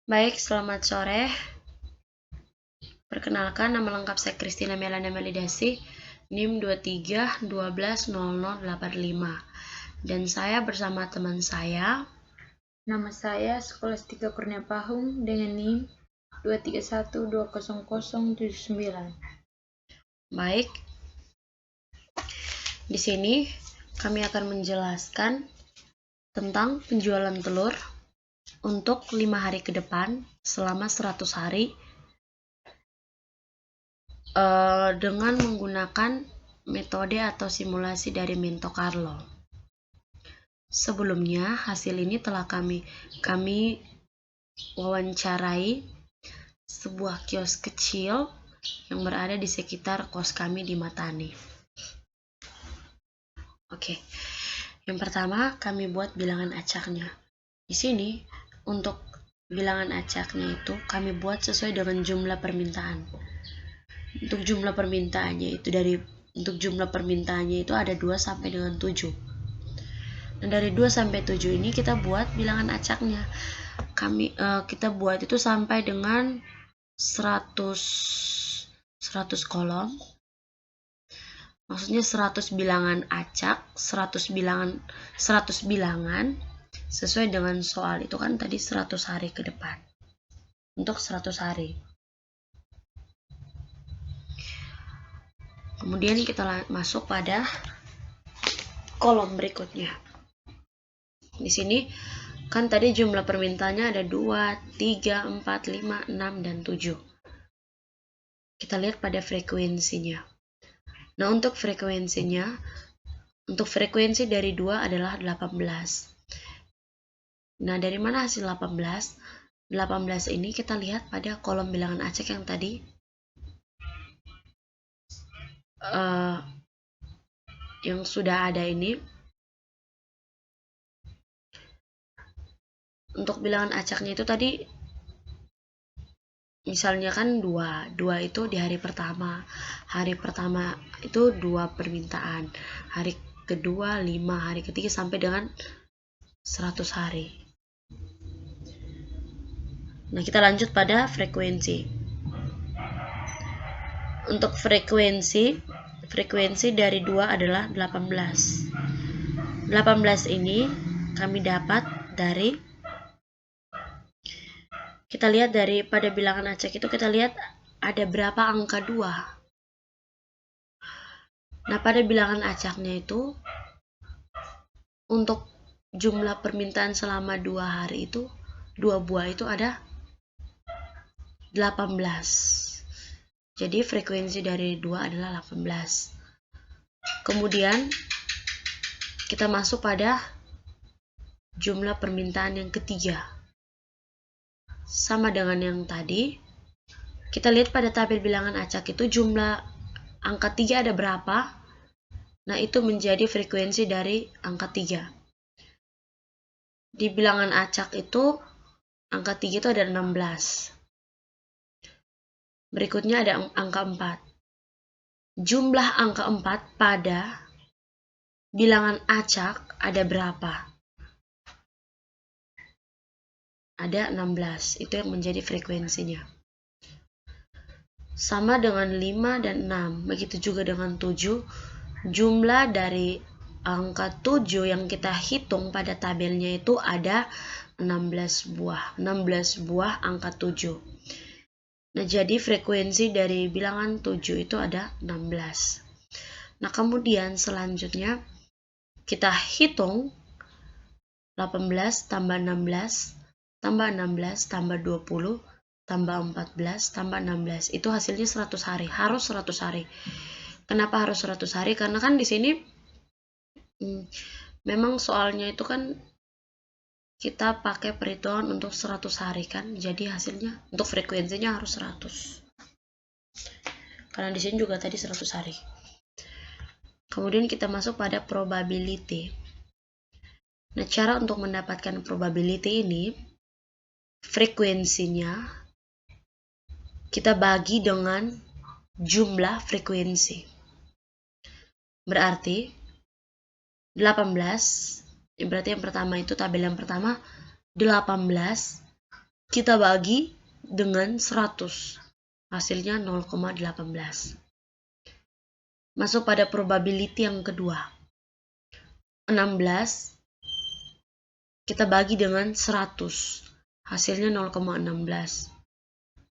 Baik, selamat sore. Perkenalkan, nama lengkap saya Christina Melana Melidasi, NIM 23120085. Dan saya bersama teman saya. Nama saya Skolastika Kurnia Pahung dengan NIM 231200079. Baik, di sini kami akan menjelaskan tentang penjualan telur untuk 5 hari ke depan selama 100 hari dengan menggunakan metode atau simulasi dari Monte Carlo. Sebelumnya, hasil ini telah kami wawancarai sebuah kios kecil yang berada di sekitar kos kami di Matani. Oke, yang pertama kami buat bilangan acaknya. Di sini untuk bilangan acaknya itu kami buat sesuai dengan jumlah permintaan. Untuk jumlah permintaannya itu ada 2 sampai dengan 7. Nah, dari 2 sampai 7 ini kita buat bilangan acaknya. Kita buat itu sampai dengan 100 kolom. Maksudnya 100 bilangan acak, 100 bilangan sesuai dengan soal itu kan tadi 100 hari ke depan. Untuk 100 hari. Kemudian kita masuk pada kolom berikutnya. Di sini kan tadi jumlah permintaannya ada 2, 3, 4, 5, 6, dan 7. Kita lihat pada frekuensinya. Nah, untuk frekuensi dari 2 adalah 18. Nah, dari mana hasil 18? 18 ini kita lihat pada kolom bilangan acak yang tadi yang sudah ada ini. Untuk bilangan acaknya itu tadi misalnya kan 2 itu di hari pertama itu 2 permintaan, hari kedua 5, hari ketiga sampai dengan 100 hari. Nah, kita lanjut pada frekuensi. Untuk frekuensi dari 2 adalah 18. 18 ini kami dapat dari, kita lihat dari pada bilangan acak itu kita lihat ada berapa angka 2. Nah, pada bilangan acaknya itu untuk jumlah permintaan selama 2 hari itu 2 buah itu ada 18. Jadi frekuensi dari 2 adalah 18. Kemudian kita masuk pada jumlah permintaan yang ketiga. Sama dengan yang tadi, kita lihat pada tabel bilangan acak itu jumlah angka 3 ada berapa. Nah, itu menjadi frekuensi dari angka 3. Di bilangan acak itu angka 3 itu ada 16. Berikutnya ada angka 4. Jumlah angka 4 pada bilangan acak ada berapa? Ada 16. Itu yang menjadi frekuensinya. Sama dengan 5 dan 6. Begitu juga dengan 7. Jumlah dari angka 7 yang kita hitung pada tabelnya itu ada 16 buah. 16 buah angka 7. Nah, jadi frekuensi dari bilangan 7 itu ada 16. Nah, kemudian selanjutnya kita hitung 18 tambah 16 tambah 16 tambah 20 tambah 14 tambah 16. Itu hasilnya 100 hari. Harus 100 hari. Kenapa harus 100 hari? Karena kan di sini memang soalnya itu kan kita pakai perhitungan untuk 100 hari kan. Jadi hasilnya untuk frekuensinya harus 100. Karena di sini juga tadi 100 hari. Kemudian kita masuk pada probability. Nah, cara untuk mendapatkan probability ini, frekuensinya kita bagi dengan jumlah frekuensi. Berarti 18, berarti yang pertama itu tabel yang pertama 18 kita bagi dengan 100. Hasilnya 0,18. Masuk pada probability yang kedua. 16 kita bagi dengan 100. Hasilnya 0,16.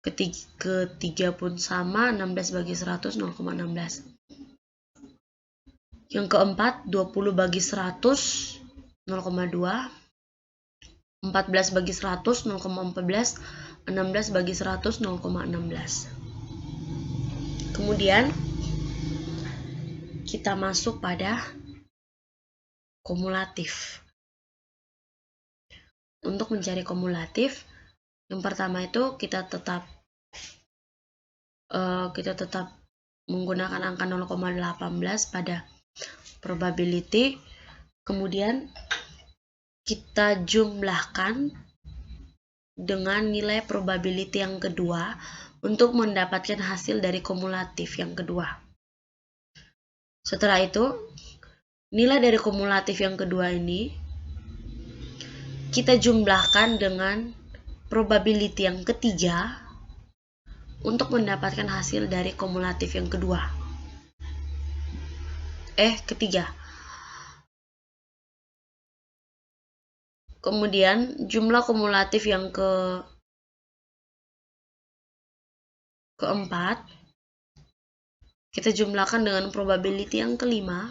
Ketiga pun sama, 16 bagi 100, 0,16. Yang keempat, 20 bagi 100, 0,2. 14 bagi 100, 0,14. 16 bagi 100, 0,16. Kemudian, kita masuk pada kumulatif. Untuk mencari kumulatif, yang pertama itu kita tetap menggunakan angka 0,18 pada probability. Kemudian kita jumlahkan dengan nilai probability yang kedua untuk mendapatkan hasil dari kumulatif yang kedua. Setelah itu, nilai dari kumulatif yang kedua ini kita jumlahkan dengan probability yang ketiga untuk mendapatkan hasil dari kumulatif yang ketiga. Kemudian jumlah kumulatif yang keempat kita jumlahkan dengan probability yang kelima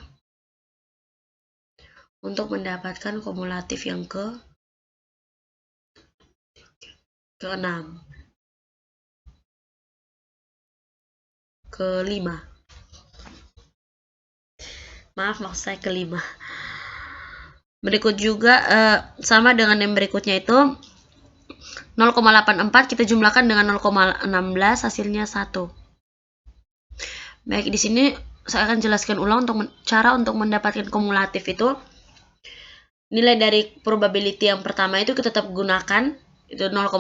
untuk mendapatkan kumulatif yang kelima. Maksud saya kelima. Berikut juga sama dengan yang berikutnya itu 0,84 kita jumlahkan dengan 0,16 hasilnya 1. Baik, di sini saya akan jelaskan ulang cara untuk mendapatkan kumulatif itu. Nilai dari probability yang pertama itu kita tetap gunakan, itu 0,18.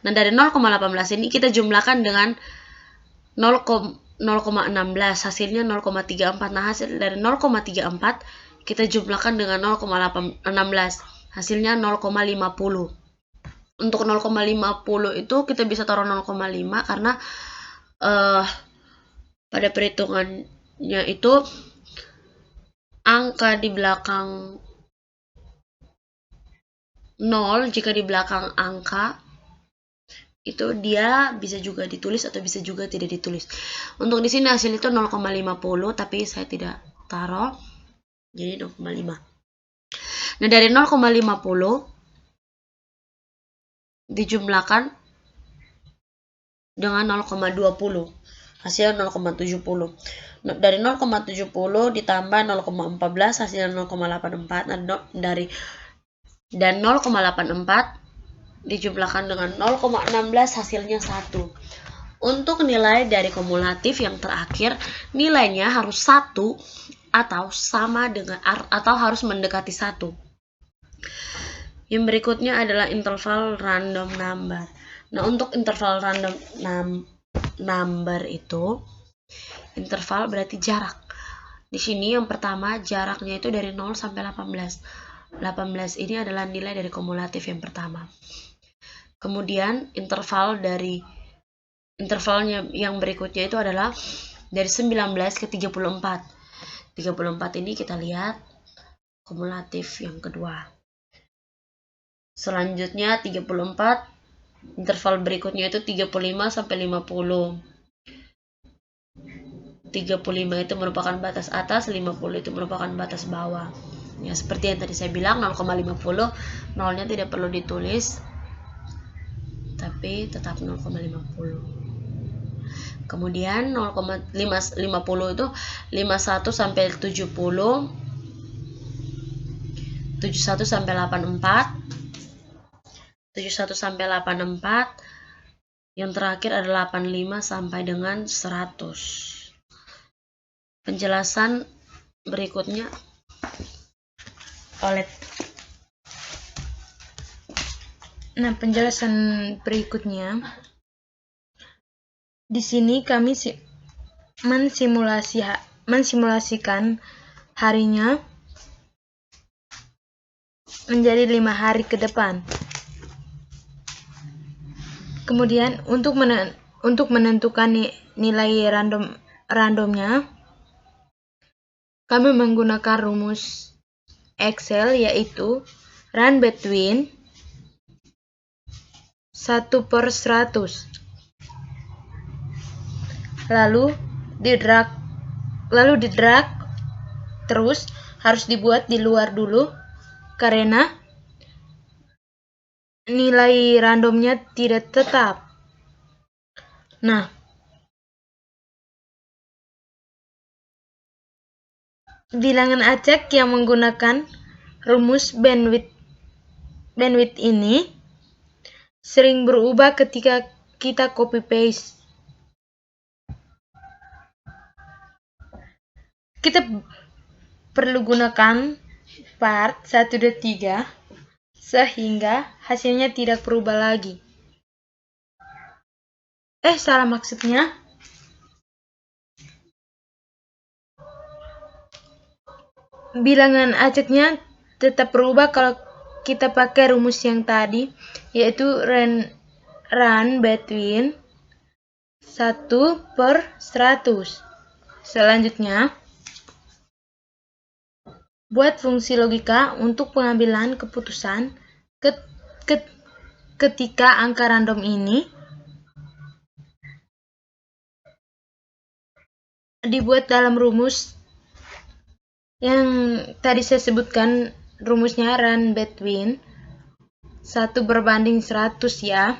Nah, dari 0,18 ini kita jumlahkan dengan 0,16, hasilnya 0,34. Nah, hasil dari 0,34 kita jumlahkan dengan 0,16, hasilnya 0,50. Untuk 0,50 itu kita bisa taruh 0,5 karena pada perhitungannya itu angka di belakang 0, jika di belakang angka itu dia bisa juga ditulis atau bisa juga tidak ditulis. Untuk di sini hasil itu 0,50, tapi saya tidak taruh, jadi 0,5. Nah, dari 0,50 dijumlahkan dengan 0,20, hasilnya 0,70. Dari 0,70 ditambah 0,14, hasilnya 0,84. Dan 0,84 dijumlahkan dengan 0,16, hasilnya 1. Untuk nilai dari kumulatif yang terakhir, nilainya harus 1 atau sama dengan atau harus mendekati 1. Yang berikutnya adalah interval random number. Nah, untuk interval random number itu, interval berarti jarak. Di sini yang pertama jaraknya itu dari 0 sampai 18. 18 ini adalah nilai dari kumulatif yang pertama. Kemudian intervalnya yang berikutnya itu adalah dari 19 ke 34. 34 ini kita lihat kumulatif yang kedua. Selanjutnya 34, interval berikutnya itu 35 sampai 50. 35 itu merupakan batas atas, 50 itu merupakan batas bawah. Ya, seperti yang tadi saya bilang, 0,50, nolnya tidak perlu ditulis, tapi tetap 0,50. Kemudian 0,50 itu 51 sampai 70, 71 sampai 84, 71 sampai 84, yang terakhir adalah 85 sampai dengan 100. Penjelasan berikutnya oleh penjelasan berikutnya di sini kami mensimulasikan harinya menjadi 5 hari ke depan. Kemudian untuk menentukan nilai randomnya, kami menggunakan rumus Excel, yaitu run between 1/100. Lalu di drag terus, harus dibuat di luar dulu karena nilai randomnya tidak tetap. Nah, bilangan acak yang menggunakan rumus bandwidth ini sering berubah ketika kita copy paste. Kita perlu gunakan part 1, 2, 3 sehingga hasilnya tidak berubah lagi. Salah maksudnya. Bilangan acaknya tetap berubah kalau kita pakai rumus yang tadi, yaitu run between 1/100. Selanjutnya, buat fungsi logika untuk pengambilan keputusan ketika angka random ini dibuat dalam rumus yang tadi saya sebutkan, rumusnya run between 1/100 ya.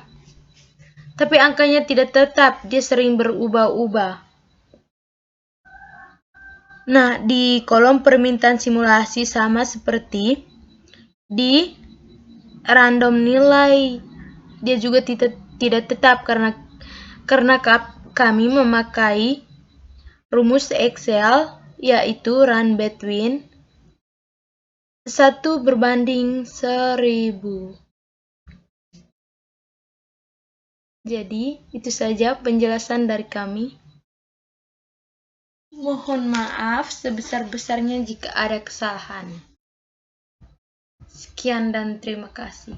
Tapi angkanya tidak tetap, dia sering berubah-ubah. Nah, di kolom permintaan simulasi sama seperti di random nilai, dia juga tidak tetap karena kami memakai rumus Excel, yaitu run between 1/1000. Jadi, itu saja penjelasan dari kami. Mohon maaf sebesar-besarnya jika ada kesalahan. Sekian dan terima kasih.